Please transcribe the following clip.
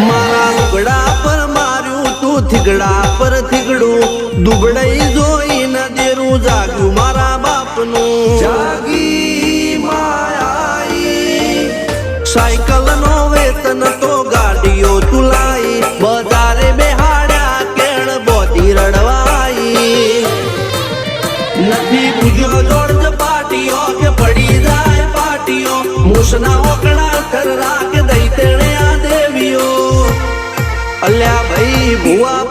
મારા લુગડા પર માર્યું તું થીગડા પર થીગડું દુબળાઈ જોઈને દેરું જાગ્યું મારા બાપનું જાગી માયાઈ સાયકલ નો વેતન તો ગાડીઓ તુલાઈ બજારે બેહાડ્યા કેળ બોધી રડવાઈ નથી પૂજ્યો જોડ પાટીઓ કે પડી જાય પાટીઓ મૂસના ઓકડા કર રાખ દઈ તેણે આ દેવીઓ અલ્યા ભાઈ ભુવા